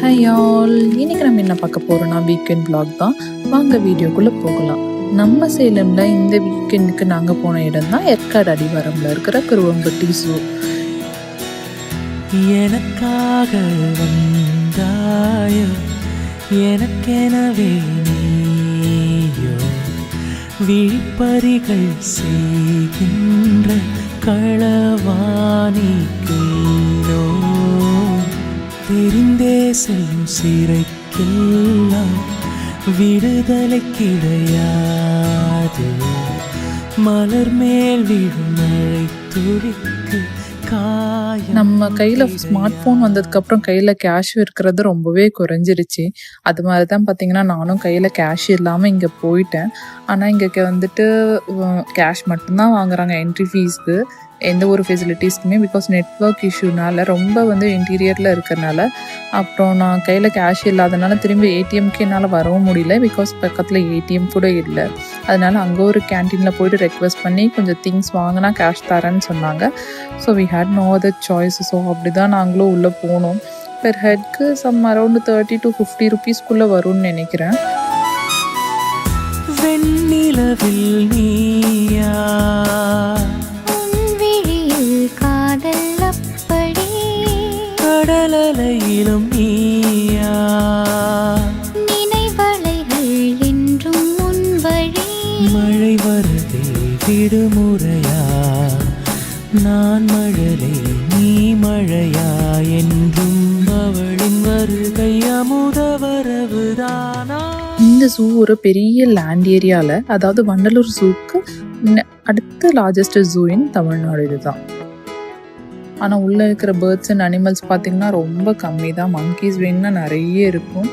Hi all, இன்னைக்கு நம்ம என்ன பார்க்க போகிறோம்னா வீக்கெண்ட் vlog தான். வாங்க வீடியோக்குள்ளே போகலாம். நம்ம சேலமில் இந்த வீக்கெண்டுக்கு நாங்கள் போன இடம் தான் ஏற்காடு அடிவாரமில் இருக்கிற குருவம்பட்டி ஜூ. எனக்காக வந்தாயோ எனக்கெனவே நீயோ விழிப்பறிகள் செய்கின்ற களவாணி கேளோ தெரிந்தே செல்லும் சிறைக்கெல்லாம் விடுதலை கிடையாது மலர் மேல் விழும் மழை துளிக்கு நம்ம கையில் ஸ்மார்ட் ஃபோன் வந்ததுக்கப்புறம் கையில் கேஷ் இருக்கிறது ரொம்பவே குறைஞ்சிருச்சு. அது மாதிரி தான் பார்த்தீங்கன்னா நானும் கையில் கேஷ் இல்லாமல் இங்கே போயிட்டேன். ஆனால் இங்கே வந்துட்டு கேஷ் மட்டும்தான் வாங்குறாங்க என்ட்ரி ஃபீஸ்க்கு, எந்த ஒரு ஃபெசிலிட்டிஸ்க்குமே. பிகாஸ் நெட்ஒர்க் இஷ்யூனால ரொம்ப இன்டீரியரில் இருக்கிறனால. அப்புறம் நான் கையில் கேஷ் இல்லாதனால திரும்பி ஏடிஎம்க்கு என்னால் வரவும் முடியல. பிகாஸ் பக்கத்தில் ஏடிஎம் கூட இல்லை. அதனால அங்கே ஒரு கேன்டீனில் போய்ட்டு ரெக்வெஸ்ட் பண்ணி கொஞ்சம் திங்ஸ் வாங்கினா கேஷ் தரேன்னு சொன்னாங்க. So we had no other choice. So அப்படி தான் நாங்களும் உள்ளே போனோம். பெர் ஹெட்க்கு சம் அரௌண்ட் 30 to 50 rupeesக்குள்ளே வரும்னு நினைக்கிறேன். வெண்ணிலவில் நீயா கடலையிலும் நீயா நினைவலைகள் என்றும் முன் வழி மழை வருதே விடுமுறையா நான் மழலை நீ மழையா என்றும் அவளின் வருகை அமுத வரவுதானா. இந்த ஜூ ஒரு பெரிய லேண்ட் ஏரியாவில், அதாவது வண்டலூர் ஜூக்கு அடுத்த லார்ஜஸ்ட் ஜூ இன் தமிழ்நாடு இதுதான். ஆனால் உள்ளே இருக்கிற பேர்ட்ஸ் அண்ட் அனிமல்ஸ் பார்த்திங்கன்னா ரொம்ப கம்மி தான். மங்கீஸ் வேணுன்னா நிறைய இருக்கும்.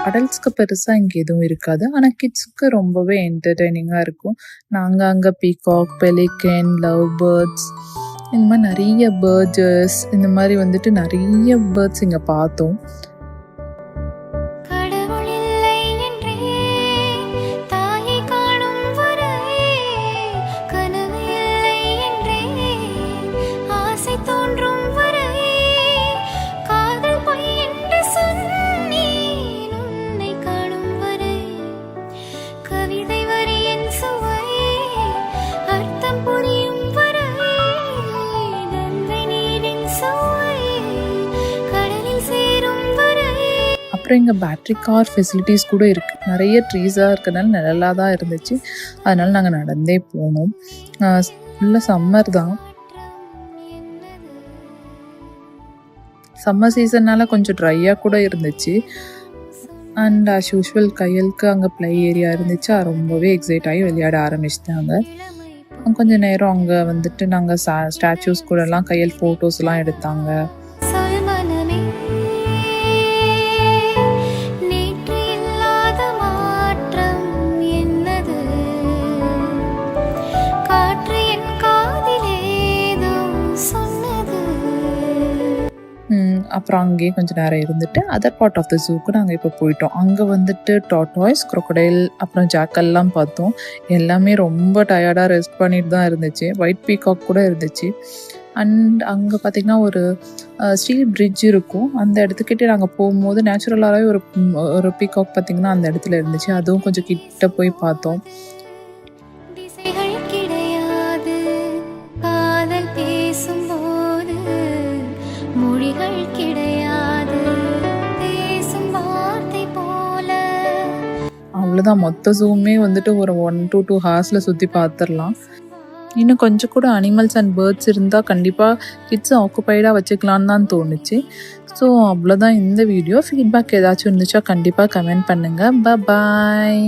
அடல்ட்ஸ்க்கு பெருசாக இங்கே எதுவும் இருக்காது. ஆனால் கிட்ஸுக்கு ரொம்பவே என்டர்டெய்னிங்காக இருக்கும். நாங்கள் அங்கே பீகாக், பெலிகன், லவ் பேர்ட்ஸ், இந்த மாதிரி நிறைய பேர்ட்ஸ், இந்த மாதிரி நிறைய பேர்ட்ஸ் இங்கே பார்த்தோம். அப்புறம் இங்கே பேட்ரி கார் ஃபெசிலிட்டிஸ் கூட இருக்குது. நிறைய ட்ரீஸாக இருக்கிறதுனால நிழலாக தான் இருந்துச்சு. அதனால நாங்கள் நடந்தே போனோம். ஃபுல்லாக சம்மர் தான். சம்மர் சீசன்னால் கொஞ்சம் ட்ரையாக கூட இருந்துச்சு. அண்ட் ஆஸ் யூஷுவல் கையலுக்கு அங்கே ப்ளே ஏரியா இருந்துச்சு. ரொம்பவே எக்ஸைட் ஆகி விளையாட ஆரம்பிச்சிட்டாங்க. கொஞ்சம் நேரம் அங்கே நாங்கள் ஸ்டாச்சூஸ் கூடலாம் கையல் ஃபோட்டோஸ்லாம் எடுத்தாங்க. அப்புறம் அங்கேயே கொஞ்சம் நேரம் இருந்துட்டு அதர் பார்ட் ஆஃப் த ஜூக்கு நாங்கள் இப்போ போயிட்டோம். அங்கே டாட்டாய்ஸ், crocodile, அப்புறம் ஜாக்கெல்லாம் பார்த்தோம். எல்லாமே ரொம்ப டயர்டாக ரெஸ்ட் பண்ணிட்டு தான் இருந்துச்சு. ஒயிட் பீகாக் கூட இருந்துச்சு. அண்ட் அங்கே பார்த்திங்கன்னா ஒரு ஸ்டீல் பிரிட்ஜ் இருக்கும். அந்த இடத்துக்கிட்டே நாங்கள் போகும்போது நேச்சுரலாகவே ஒரு பீகாக் பார்த்திங்கன்னா அந்த இடத்துல இருந்துச்சு. அதுவும் கொஞ்சம் கிட்ட போய் பார்த்தோம். அவ்வளோதான், மொத்த ஜூமே ஒரு 1 to 2 hours சுற்றி பார்த்துடலாம். இன்னும் கொஞ்சம் கூட அனிமல்ஸ் அண்ட் பேர்ட்ஸ் இருந்தால் கண்டிப்பாக கிட்ஸை ஆக்குப்பைடாக வச்சுக்கலான்னு தான் தோணுச்சு. ஸோ அவ்வளோதான் இந்த வீடியோ. ஃபீட்பேக் ஏதாச்சும் இருந்துச்சா கண்டிப்பாக கமெண்ட் பண்ணுங்கள். பாய்.